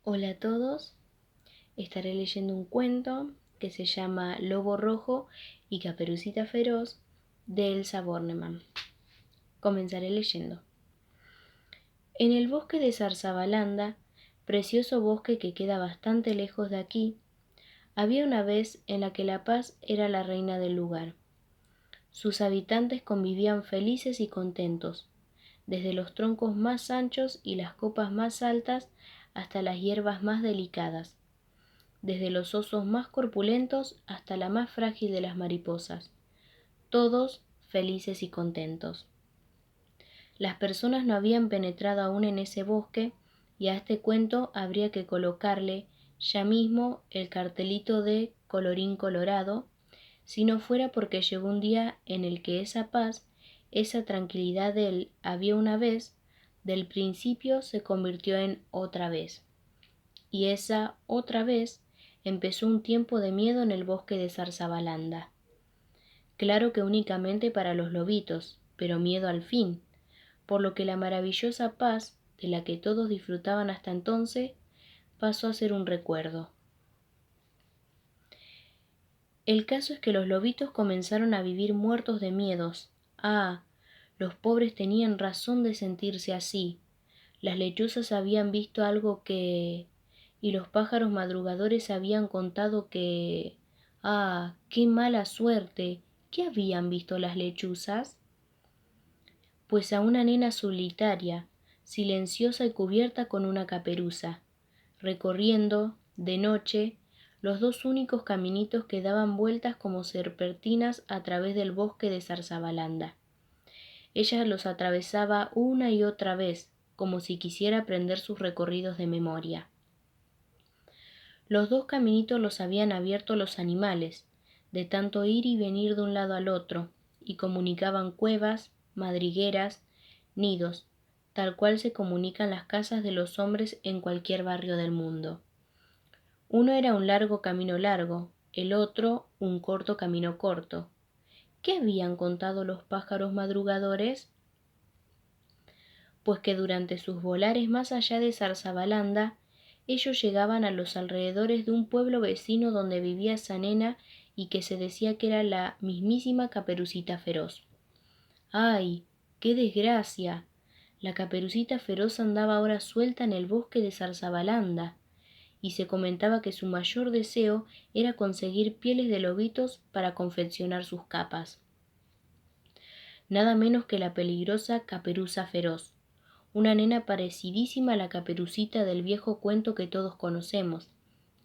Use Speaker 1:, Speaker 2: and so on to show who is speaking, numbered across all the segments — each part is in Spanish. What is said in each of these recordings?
Speaker 1: Hola a todos, estaré leyendo un cuento que se llama Lobo Rojo y Caperucita Feroz de Elsa Bornemann. Comenzaré leyendo. En el bosque de Zarzabalanda, precioso bosque que queda bastante lejos de aquí, había una vez en la que la paz era la reina del lugar. Sus habitantes convivían felices y contentos, desde los troncos más anchos y las copas más altas hasta las hierbas más delicadas, desde los osos más corpulentos hasta la más frágil de las mariposas, todos felices y contentos. Las personas no habían penetrado aún en ese bosque y a este cuento habría que colocarle ya mismo el cartelito de colorín colorado, si no fuera porque llegó un día en el que esa paz, esa tranquilidad del había una vez, del principio se convirtió en otra vez. Y esa otra vez empezó un tiempo de miedo en el bosque de Zarzabalanda. Claro que únicamente para los lobitos, pero miedo al fin, por lo que la maravillosa paz, de la que todos disfrutaban hasta entonces, pasó a ser un recuerdo. El caso es que los lobitos comenzaron a vivir muertos de miedos. Ah, los pobres tenían razón de sentirse así. Las lechuzas habían visto algo y los pájaros madrugadores habían contado que... ¡Ah, qué mala suerte! ¿Qué habían visto las lechuzas? Pues a una nena solitaria, silenciosa y cubierta con una caperuza, recorriendo, de noche, los dos únicos caminitos que daban vueltas como serpentinas a través del bosque de Zarzabalanda. Ella los atravesaba una y otra vez, como si quisiera aprender sus recorridos de memoria. Los dos caminitos los habían abierto los animales, de tanto ir y venir de un lado al otro, y comunicaban cuevas, madrigueras, nidos, tal cual se comunican las casas de los hombres en cualquier barrio del mundo. Uno era un largo camino largo, el otro un corto camino corto. ¿Qué habían contado los pájaros madrugadores? Pues que durante sus volares más allá de Zarzabalanda, ellos llegaban a los alrededores de un pueblo vecino donde vivía esa nena y que se decía que era la mismísima Caperucita Feroz. ¡Ay, qué desgracia! La Caperucita Feroz andaba ahora suelta en el bosque de Zarzabalanda, y se comentaba que su mayor deseo era conseguir pieles de lobitos para confeccionar sus capas. Nada menos que la peligrosa Caperuza Feroz, una nena parecidísima a la Caperucita del viejo cuento que todos conocemos.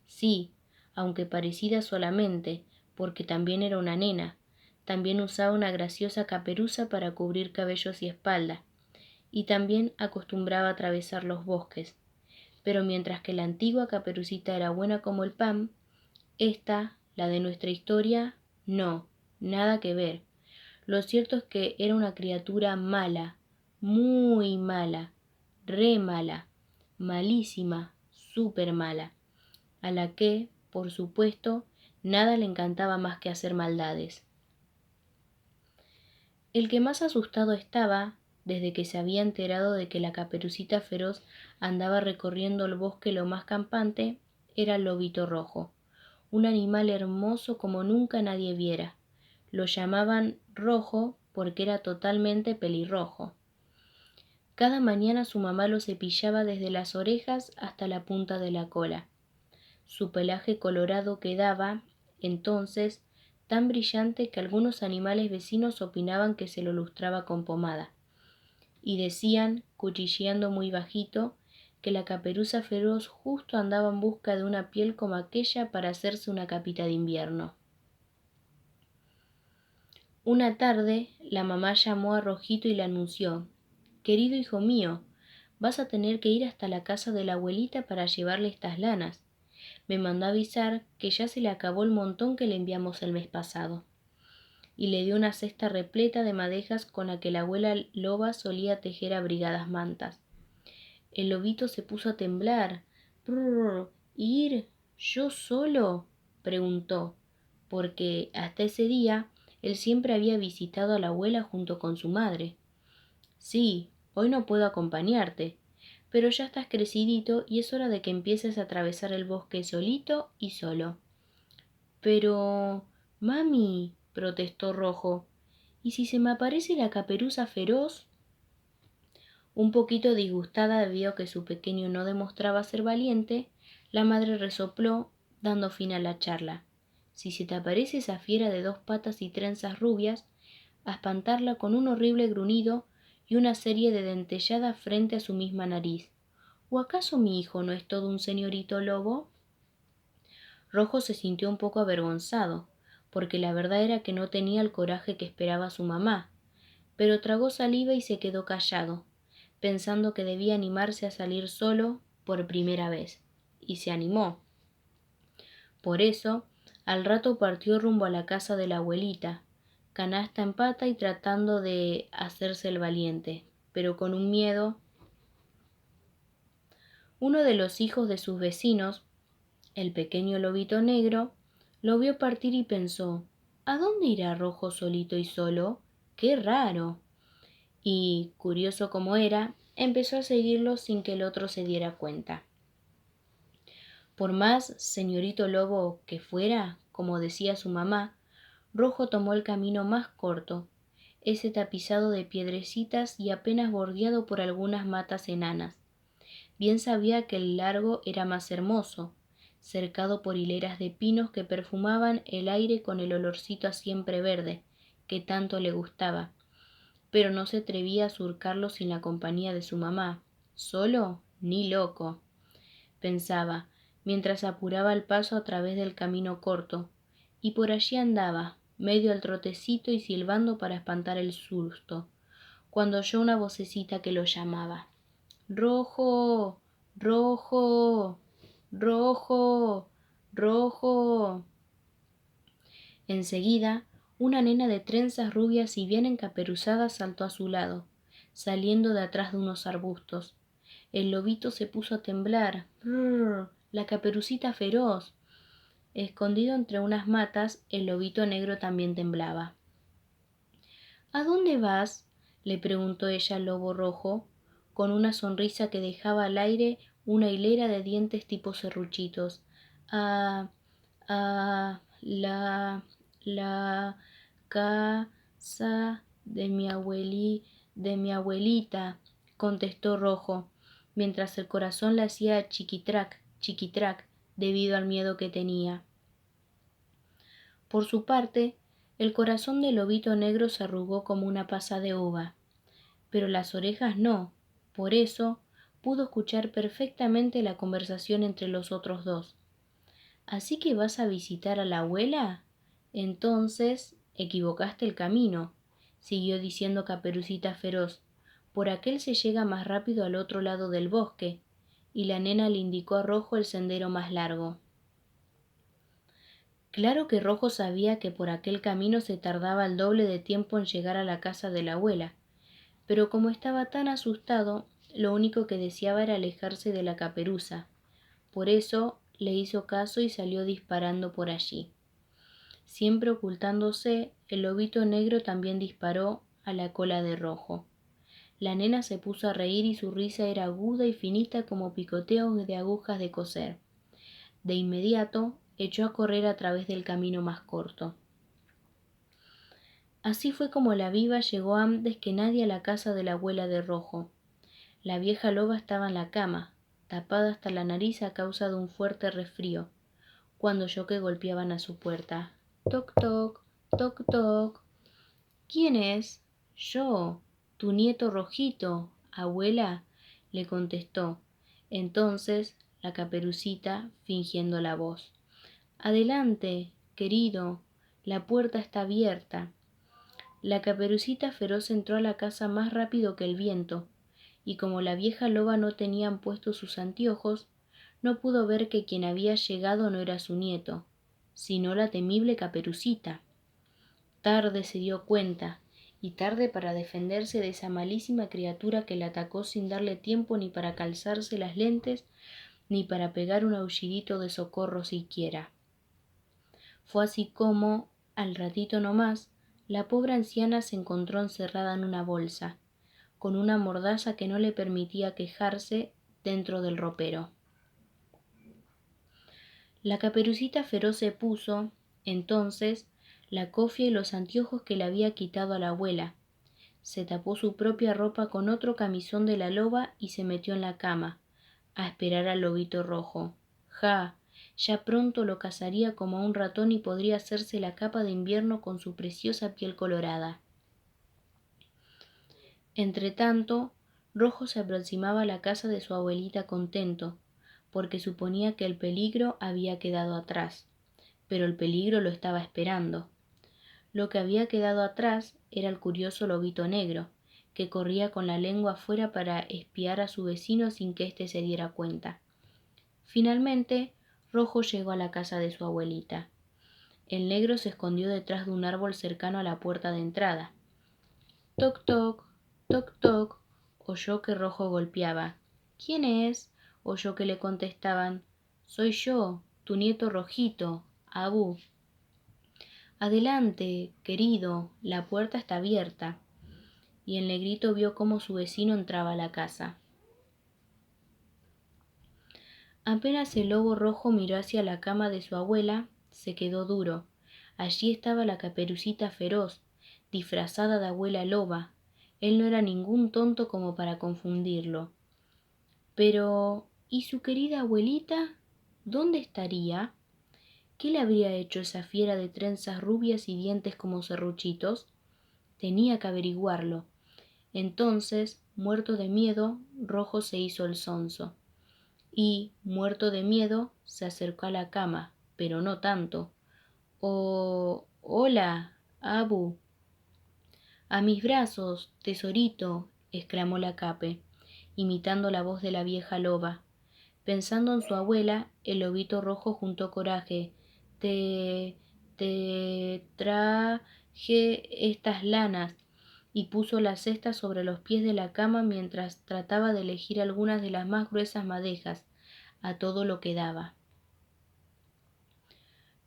Speaker 1: Sí, aunque parecida solamente, porque también era una nena, también usaba una graciosa caperuza para cubrir cabellos y espalda, y también acostumbraba a atravesar los bosques. Pero mientras que la antigua Caperucita era buena como el pan, esta, la de nuestra historia, no, nada que ver. Lo cierto es que era una criatura mala, muy mala, re mala, malísima, súper mala, a la que, por supuesto, nada le encantaba más que hacer maldades. El que más asustado estaba, desde que se había enterado de que la Caperucita Feroz andaba recorriendo el bosque lo más campante, era el lobito rojo, un animal hermoso como nunca nadie viera. Lo llamaban rojo porque era totalmente pelirrojo. Cada mañana su mamá lo cepillaba desde las orejas hasta la punta de la cola. Su pelaje colorado quedaba, entonces, tan brillante que algunos animales vecinos opinaban que se lo lustraba con pomada, y decían, cuchicheando muy bajito, que la Caperuza Feroz justo andaba en busca de una piel como aquella para hacerse una capita de invierno. Una tarde, la mamá llamó a Rojito y le anunció: «Querido hijo mío, vas a tener que ir hasta la casa de la abuelita para llevarle estas lanas. Me mandó avisar que ya se le acabó el montón que le enviamos el mes pasado». Y le dio una cesta repleta de madejas con la que la abuela loba solía tejer abrigadas mantas. El lobito se puso a temblar. «Brrr, ¿ir? ¿Yo solo?», preguntó, porque hasta ese día él siempre había visitado a la abuela junto con su madre. «Sí, hoy no puedo acompañarte, pero ya estás crecidito y es hora de que empieces a atravesar el bosque solito y solo. Pero, mami, protestó Rojo, ¿y si se me aparece la Caperuza Feroz? Un poquito disgustada vio que su pequeño no demostraba ser valiente, la madre resopló, dando fin a la charla. Si se te aparece esa fiera de 2 patas y trenzas rubias, a espantarla con un horrible gruñido y una serie de dentelladas frente a su misma nariz. ¿O acaso mi hijo no es todo un señorito lobo? Rojo se sintió un poco avergonzado, porque la verdad era que no tenía el coraje que esperaba su mamá, pero tragó saliva y se quedó callado, pensando que debía animarse a salir solo por primera vez. Y se animó. Por eso, al rato partió rumbo a la casa de la abuelita, canasta en pata y tratando de hacerse el valiente, pero con un miedo. Uno de los hijos de sus vecinos, el pequeño lobito negro, lo vio partir y pensó, ¿a dónde irá Rojo solito y solo? ¡Qué raro! Y, curioso como era, empezó a seguirlo sin que el otro se diera cuenta. Por más señorito lobo que fuera, como decía su mamá, Rojo tomó el camino más corto, ese tapizado de piedrecitas y apenas bordeado por algunas matas enanas. Bien sabía que el largo era más hermoso, cercado por hileras de pinos que perfumaban el aire con el olorcito a siempre verde, que tanto le gustaba, pero no se atrevía a surcarlo sin la compañía de su mamá. Solo, ni loco, pensaba, mientras apuraba el paso a través del camino corto, y por allí andaba, medio al trotecito y silbando para espantar el susto, cuando oyó una vocecita que lo llamaba. ¡Rojo! ¡Rojo! ¡Rojo! ¡Rojo! Enseguida, una nena de trenzas rubias y bien encaperuzada saltó a su lado, saliendo de atrás de unos arbustos. El lobito se puso a temblar. ¡Brrr! La Caperucita Feroz. Escondido entre unas matas, el lobito negro también temblaba. ¿A dónde vas? Le preguntó ella al lobo rojo, con una sonrisa que dejaba al aire una hilera de dientes tipo serruchitos. A la casa de mi abuelita, contestó Rojo, mientras el corazón le hacía chiquitrac, chiquitrac, debido al miedo que tenía. Por su parte, el corazón del lobito negro se arrugó como una pasa de uva, pero las orejas no. Por eso pudo escuchar perfectamente la conversación entre los otros dos. ¿Así que vas a visitar a la abuela? Entonces equivocaste el camino, siguió diciendo Caperucita Feroz. Por aquel se llega más rápido al otro lado del bosque, y la nena le indicó a Rojo el sendero más largo. Claro que Rojo sabía que por aquel camino se tardaba el doble de tiempo en llegar a la casa de la abuela, pero como estaba tan asustado, lo único que deseaba era alejarse de la caperuza. Por eso le hizo caso y salió disparando por allí. Siempre ocultándose, el lobito negro también disparó a la cola de Rojo. La nena se puso a reír y su risa era aguda y finita como picoteos de agujas de coser. De inmediato echó a correr a través del camino más corto. Así fue como la viva llegó antes que nadie a la casa de la abuela de Rojo. La vieja loba estaba en la cama, tapada hasta la nariz a causa de un fuerte resfrío, cuando oyó que golpeaban a su puerta. Toc, toc, toc, toc. ¿Quién es? Yo, tu nieto Rojito, abuela, le contestó. Entonces la Caperucita, fingiendo la voz. Adelante, querido, la puerta está abierta. La Caperucita Feroz entró a la casa más rápido que el viento, y como la vieja loba no tenía puestos sus anteojos, no pudo ver que quien había llegado no era su nieto, sino la temible Caperucita. Tarde se dio cuenta, y tarde para defenderse de esa malísima criatura que la atacó sin darle tiempo ni para calzarse las lentes, ni para pegar un aullidito de socorro siquiera. Fue así como, al ratito no más, la pobre anciana se encontró encerrada en una bolsa, con una mordaza que no le permitía quejarse dentro del ropero. La Caperucita Feroz se puso, entonces, la cofia y los anteojos que le había quitado a la abuela. Se tapó su propia ropa con otro camisón de la loba y se metió en la cama, a esperar al lobito rojo. ¡Ja! Ya pronto lo cazaría como a un ratón y podría hacerse la capa de invierno con su preciosa piel colorada. Entretanto, Rojo se aproximaba a la casa de su abuelita contento, porque suponía que el peligro había quedado atrás, pero el peligro lo estaba esperando. Lo que había quedado atrás era el curioso lobito negro, que corría con la lengua afuera para espiar a su vecino sin que éste se diera cuenta. Finalmente, Rojo llegó a la casa de su abuelita. El negro se escondió detrás de un árbol cercano a la puerta de entrada. Toc toc, toc toc, oyó que Rojo golpeaba. ¿Quién es? Oyó que le contestaban. Soy yo, tu nieto Rojito, Abú. Adelante, querido, la puerta está abierta. Y el negrito vio cómo su vecino entraba a la casa. Apenas el lobo rojo miró hacia la cama de su abuela, se quedó duro. Allí estaba la Caperucita Feroz, disfrazada de abuela loba. Él no era ningún tonto como para confundirlo. Pero, ¿y su querida abuelita? ¿Dónde estaría? ¿Qué le habría hecho esa fiera de trenzas rubias y dientes como serruchitos? Tenía que averiguarlo. Entonces, muerto de miedo, Rojo se hizo el sonso. Y, muerto de miedo, se acercó a la cama, pero no tanto. Oh, hola, Abu. A mis brazos, tesorito, exclamó la Cape, imitando la voz de la vieja loba. Pensando en su abuela, el lobito rojo juntó coraje. Te traje estas lanas, y puso la cesta sobre los pies de la cama mientras trataba de elegir algunas de las más gruesas madejas, a todo lo que daba.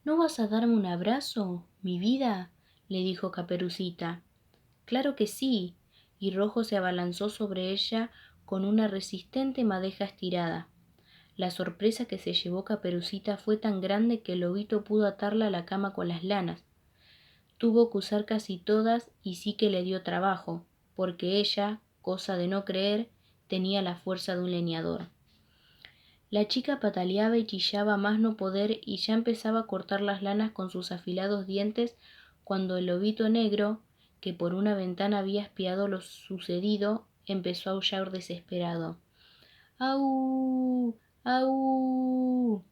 Speaker 1: ¿No vas a darme un abrazo, mi vida? Le dijo Caperucita. Claro que sí, y Rojo se abalanzó sobre ella con una resistente madeja estirada. La sorpresa que se llevó Caperucita fue tan grande que el lobito pudo atarla a la cama con las lanas. Tuvo que usar casi todas y sí que le dio trabajo, porque ella, cosa de no creer, tenía la fuerza de un leñador. La chica pataleaba y chillaba a más no poder y ya empezaba a cortar las lanas con sus afilados dientes cuando el lobito negro, que por una ventana había espiado lo sucedido, empezó a aullar desesperado. ¡Au! ¡Au!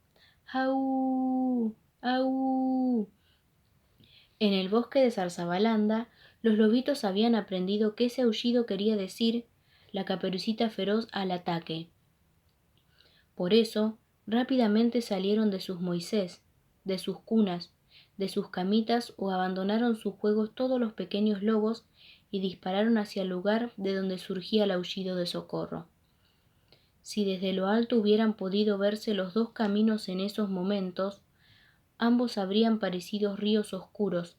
Speaker 1: ¡Au! ¡Au! En el bosque de Zarzabalanda, los lobitos habían aprendido que ese aullido quería decir la Caperucita Feroz al ataque. Por eso, rápidamente salieron de sus Moisés, de sus cunas, de sus camitas o abandonaron sus juegos todos los pequeños lobos y dispararon hacia el lugar de donde surgía el aullido de socorro. Si desde lo alto hubieran podido verse los dos caminos en esos momentos, ambos habrían parecido ríos oscuros,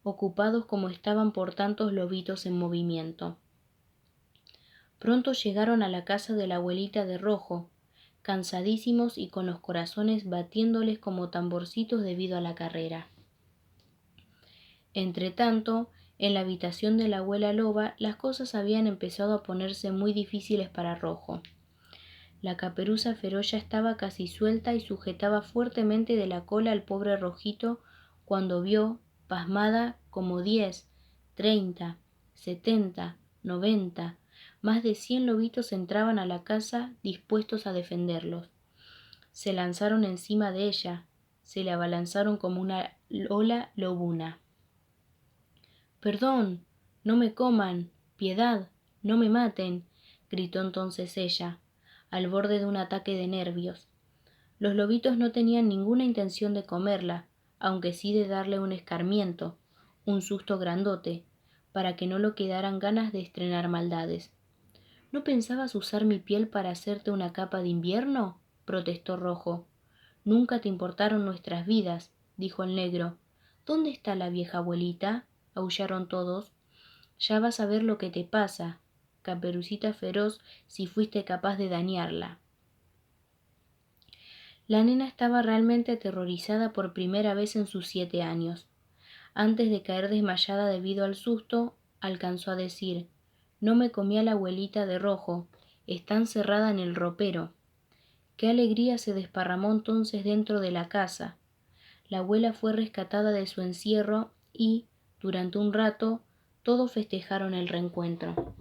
Speaker 1: ocupados como estaban por tantos lobitos en movimiento. Pronto llegaron a la casa de la abuelita de Rojo, cansadísimos y con los corazones batiéndoles como tamborcitos debido a la carrera. Entretanto, en la habitación de la abuela loba las cosas habían empezado a ponerse muy difíciles para Rojo. La caperuza feroz ya estaba casi suelta y sujetaba fuertemente de la cola al pobre Rojito cuando vio, pasmada, como 10, 30, 70, 90, más de 100 lobitos entraban a la casa dispuestos a defenderlos. Se lanzaron encima de ella, se le abalanzaron como una ola lobuna. «Perdón, no me coman, piedad, no me maten», gritó entonces ella, al borde de un ataque de nervios. Los lobitos no tenían ninguna intención de comerla, aunque sí de darle un escarmiento, un susto grandote, para que no lo quedaran ganas de estrenar maldades. ¿No pensabas usar mi piel para hacerte una capa de invierno?, protestó Rojo. Nunca te importaron nuestras vidas, dijo el negro. ¿Dónde está la vieja abuelita?, aullaron todos. Ya vas a ver lo que te pasa, Caperucita Feroz, si fuiste capaz de dañarla. La nena estaba realmente aterrorizada por primera vez en sus 7 años. Antes de caer desmayada debido al susto, alcanzó a decir: «No me comí a la abuelita de rojo, está encerrada en el ropero». Qué alegría se desparramó entonces dentro de la casa. La abuela fue rescatada de su encierro y, durante un rato, todos festejaron el reencuentro.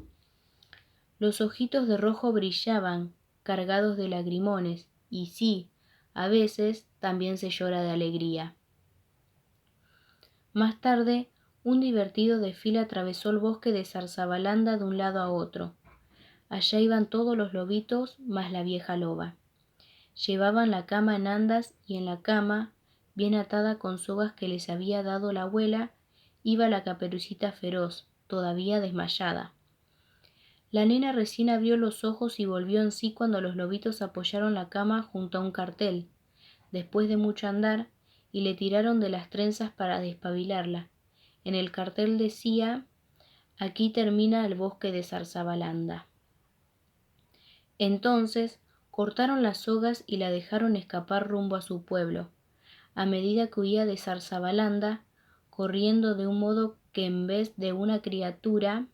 Speaker 1: Los ojitos de rojo brillaban, cargados de lagrimones, y sí, a veces también se llora de alegría. Más tarde, un divertido desfile atravesó el bosque de Zarzabalanda de un lado a otro. Allá iban todos los lobitos más la vieja loba. Llevaban la cama en andas y en la cama, bien atada con sogas que les había dado la abuela, iba la Caperucita Feroz, todavía desmayada. La nena recién abrió los ojos y volvió en sí cuando los lobitos apoyaron la cama junto a un cartel, después de mucho andar, y le tiraron de las trenzas para despabilarla. En el cartel decía: «Aquí termina el bosque de Zarzabalanda». Entonces cortaron las sogas y la dejaron escapar rumbo a su pueblo, a medida que huía de Zarzabalanda, corriendo de un modo que en vez de una criatura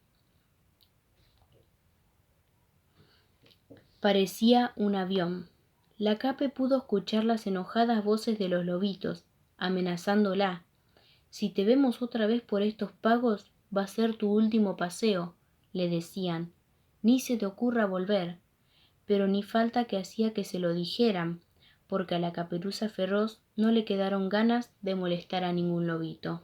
Speaker 1: parecía un avión. La Cape pudo escuchar las enojadas voces de los lobitos, amenazándola: «Si te vemos otra vez por estos pagos, va a ser tu último paseo», le decían. «Ni se te ocurra volver». Pero ni falta que hacía que se lo dijeran, porque a la Caperuza Feroz no le quedaron ganas de molestar a ningún lobito.